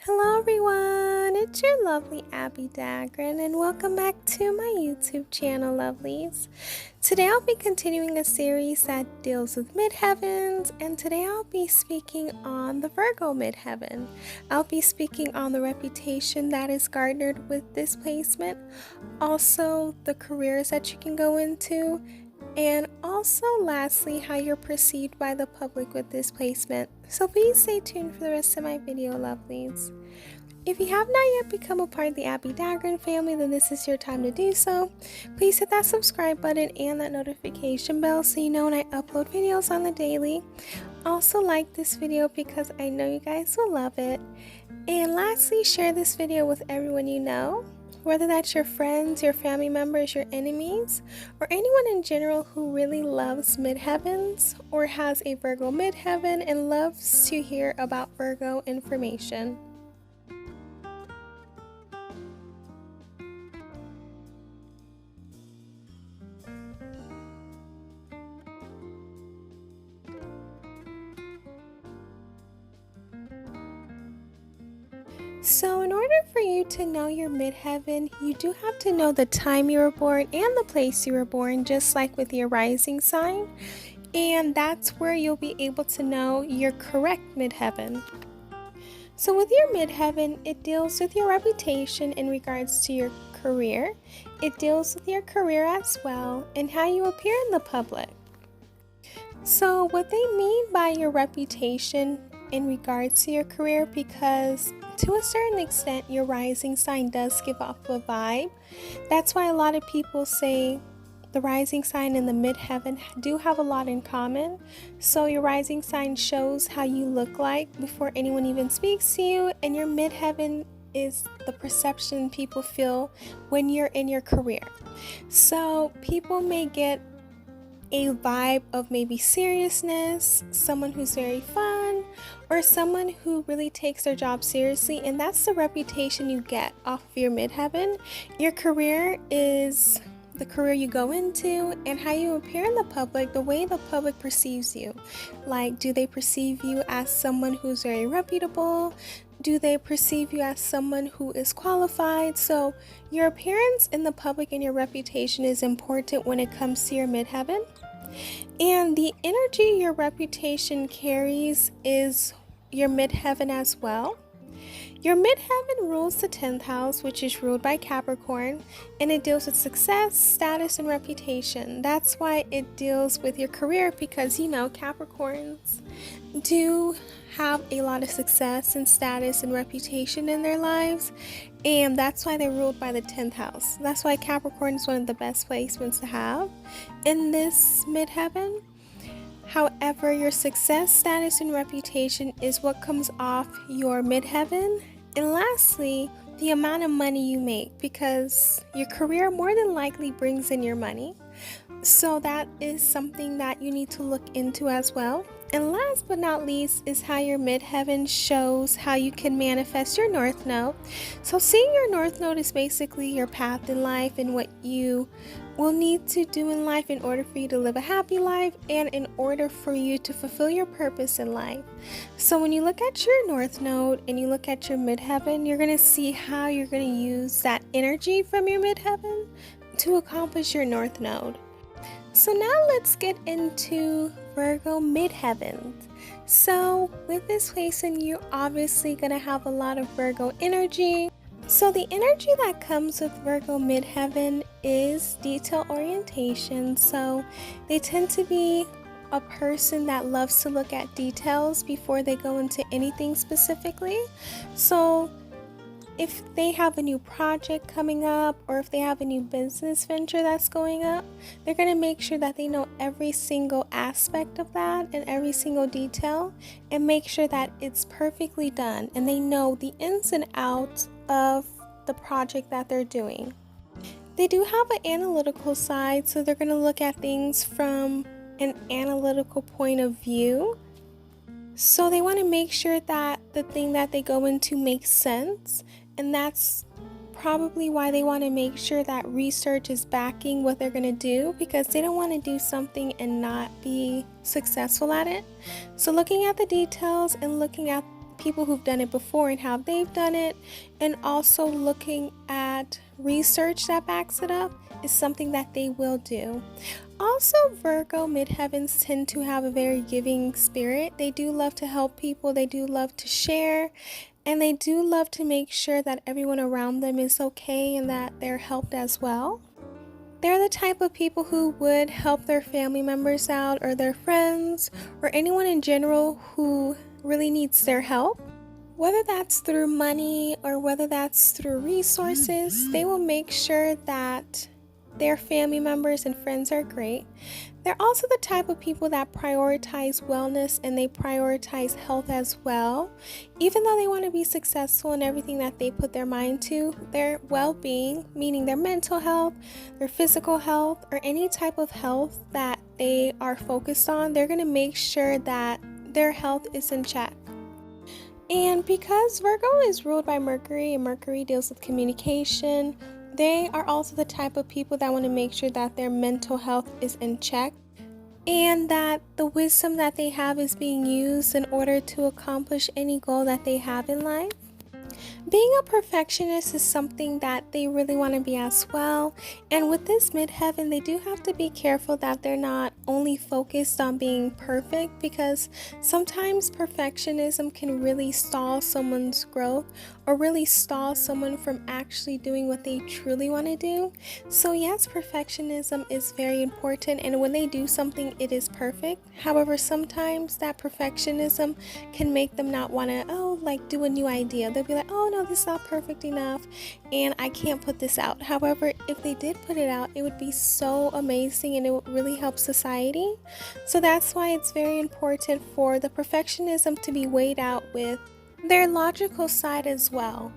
Hello everyone, it's your lovely Abbie Dagrin and welcome back to my YouTube channel, lovelies. Today I'll be continuing a series that deals with midheavens, and today I'll be speaking on the Virgo midheaven. I'll be speaking on the reputation that is garnered with this placement, also the careers that you can go into, and also lastly how you're perceived by the public with this placement. So please stay tuned for the rest of my video, lovelies. If you have not yet become a part of the Abbie Dagrin family, then this is your time to do so. Please hit that subscribe button and that notification bell so you know when I upload videos on the daily. Also like this video because I know you guys will love it. And lastly, share this video with everyone you know, whether that's your friends, your family members, your enemies, or anyone in general who really loves midheavens or has a Virgo midheaven and loves to hear about Virgo information. So in order for you to know your midheaven, you do have to know the time you were born and the place you were born, just like with your rising sign. And that's where you'll be able to know your correct midheaven. So with your midheaven, it deals with your reputation in regards to your career. It deals with your career as well and how you appear in the public. So what they mean by your reputation in regards to your career, because to a certain extent your rising sign does give off a vibe. That's why a lot of people say the rising sign and the midheaven do have a lot in common. So your rising sign shows how you look like before anyone even speaks to you, and your midheaven is the perception people feel when you're in your career. So people may get a vibe of maybe seriousness, someone who's very fun, or someone who really takes their job seriously, and that's the reputation you get off of your midheaven. Your career is the career you go into, and how you appear in the public, the way the public perceives you. Like, do they perceive you as someone who's very reputable? Do they perceive you as someone who is qualified? So your appearance in the public and your reputation is important when it comes to your midheaven. And the energy your reputation carries is your midheaven as well. Your midheaven rules the 10th house, which is ruled by Capricorn, and it deals with success, status, and reputation. That's why it deals with your career, because you know Capricorns do have a lot of success and status and reputation in their lives, and that's why they're ruled by the 10th house. That's why Capricorn is one of the best placements to have in this midheaven. However, your success, status, and reputation is what comes off your midheaven. And lastly, the amount of money you make, because your career more than likely brings in your money. So that is something that you need to look into as well. And last but not least is how your midheaven shows how you can manifest your north node. So seeing your north node is basically your path in life and what you will need to do in life in order for you to live a happy life and in order for you to fulfill your purpose in life. So when you look at your north node and you look at your midheaven, you're going to see how you're going to use that energy from your midheaven to accomplish your north node. So now let's get into Virgo midheavens. So with this placement, you're obviously going to have a lot of Virgo energy. So the energy that comes with Virgo midheaven is detail orientation. So they tend to be a person that loves to look at details before they go into anything specifically. So if they have a new project coming up, or if they have a new business venture that's going up, they're going to make sure that they know every single aspect of that and every single detail, and make sure that it's perfectly done and they know the ins and outs of the project that they're doing. They do have an analytical side, so they're going to look at things from an analytical point of view. So they want to make sure that the thing that they go into makes sense, and that's probably why they want to make sure that research is backing what they're going to do, because they don't want to do something and not be successful at it. So looking at the details and looking at people who've done it before and how they've done it, and also looking at research that backs it up is something that they will do. Also, Virgo midheavens tend to have a very giving spirit. They do love to help people, they do love to share, and they do love to make sure that everyone around them is okay and that they're helped as well. They're the type of people who would help their family members out or their friends or anyone in general who really needs their help. Whether that's through money or whether that's through resources, they will make sure that their family members and friends are great. They're also the type of people that prioritize wellness and they prioritize health as well. Even though they want to be successful in everything that they put their mind to, their well-being, meaning their mental health, their physical health, or any type of health that they are focused on, they're going to make sure that their health is in check. And because Virgo is ruled by Mercury and Mercury deals with communication, they are also the type of people that want to make sure that their mental health is in check and that the wisdom that they have is being used in order to accomplish any goal that they have in life. Being a perfectionist is something that they really want to be as well, and with this midheaven, they do have to be careful that they're not only focused on being perfect, because sometimes perfectionism can really stall someone's growth or really stall someone from actually doing what they truly want to do. So yes, perfectionism is very important, and when they do something, it is perfect. However, sometimes that perfectionism can make them not want to, do a new idea. They'll be like, oh no, this is not perfect enough and I can't put this out. However, if they did put it out, it would be so amazing and it would really help society. So that's why it's very important for the perfectionism to be weighed out with their logical side as well.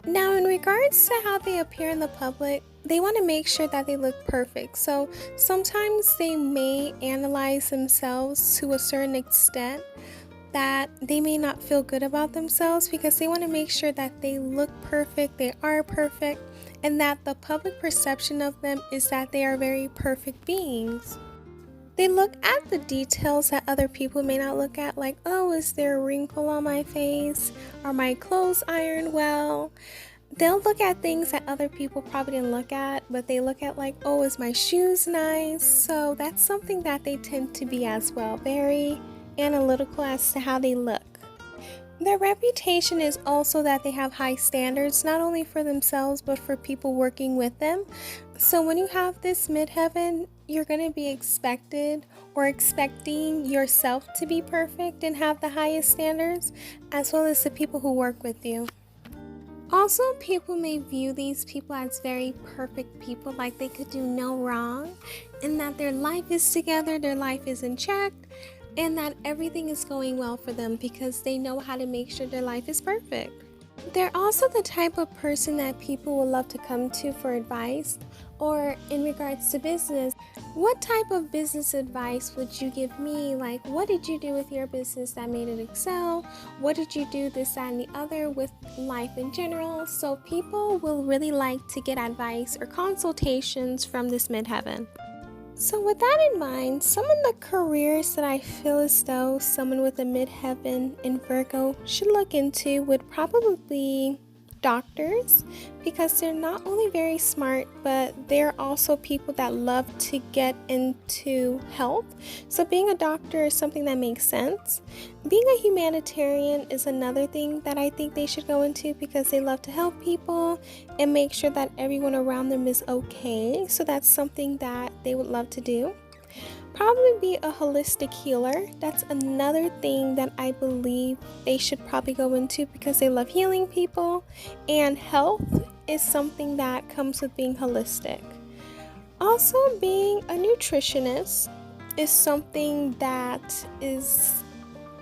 Now, in regards to how they appear in the public, they want to make sure that they look perfect. So sometimes they may analyze themselves to a certain extent that they may not feel good about themselves because they want to make sure that they look perfect, they are perfect, and that the public perception of them is that they are very perfect beings. They look at the details that other people may not look at, like, oh, is there a wrinkle on my face? Are my clothes ironed well? They'll look at things that other people probably didn't look at, but they look at like, oh, is my shoes nice? So that's something that they tend to be as well, very analytical as to how they look. Their reputation is also that they have high standards, not only for themselves, but for people working with them. So when you have this midheaven, you're going to be expected or expecting yourself to be perfect and have the highest standards, as well as the people who work with you. Also, people may view these people as very perfect people, like they could do no wrong, and that their life is together, their life is in check, and that everything is going well for them because they know how to make sure their life is perfect. They're also the type of person that people will love to come to for advice, or in regards to business. What type of business advice would you give me? Like, what did you do with your business that made it excel? What did you do this, that, and the other with life in general? So people will really like to get advice or consultations from this midheaven. So with that in mind, some of the careers that I feel as though someone with a midheaven in Virgo should look into would probably be doctors, because they're not only very smart, but they're also people that love to get into health. So being a doctor is something that makes sense. Being a humanitarian is another thing that I think they should go into, because they love to help people and make sure that everyone around them is okay. So that's something that they would love to do. Probably be a holistic healer. That's another thing that I believe they should probably go into, because they love healing people, and health is something that comes with being holistic. Also, being a nutritionist is something that is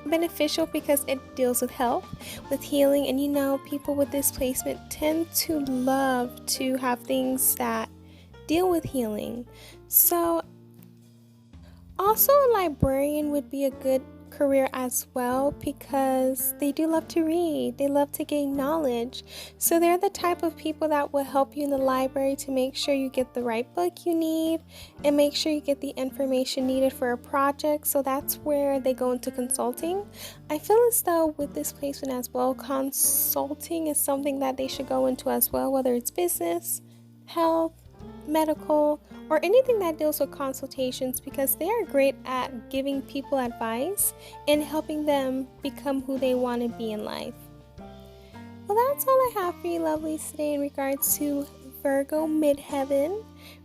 beneficial because it deals with health, with healing, and people with this placement tend to love to have things that deal with healing. So also, a librarian would be a good career as well because they do love to read. They love to gain knowledge. So they're the type of people that will help you in the library to make sure you get the right book you need and make sure you get the information needed for a project. So that's where they go into consulting. I feel as though with this placement as well, consulting is something that they should go into as well, whether it's business, health, medical, or anything that deals with consultations, because they are great at giving people advice and helping them become who they want to be in life. Well, that's all I have for you lovelies today in regards to Virgo Midheaven.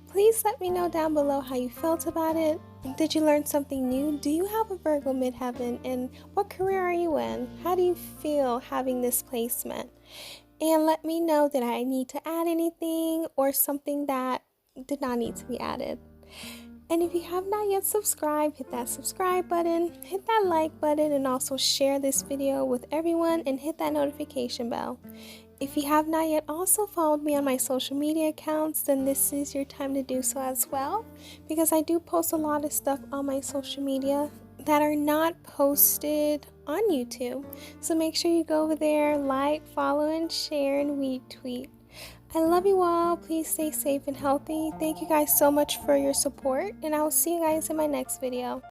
Please let me know down below how you felt about it. Did you learn something new? Do you have a Virgo Midheaven? And what career are you in? How do you feel having this placement? And let me know that I need to add anything or something that did not need to be added. And if you have not yet subscribed, hit that subscribe button, hit that like button, and also share this video with everyone and hit that notification bell. If you have not yet also followed me on my social media accounts, then this is your time to do so as well, because I do post a lot of stuff on my social media that are not posted on YouTube. So make sure you go over there, like, follow, and share, and retweet. I love you all. Please stay safe and healthy. Thank you guys so much for your support, and I will see you guys in my next video.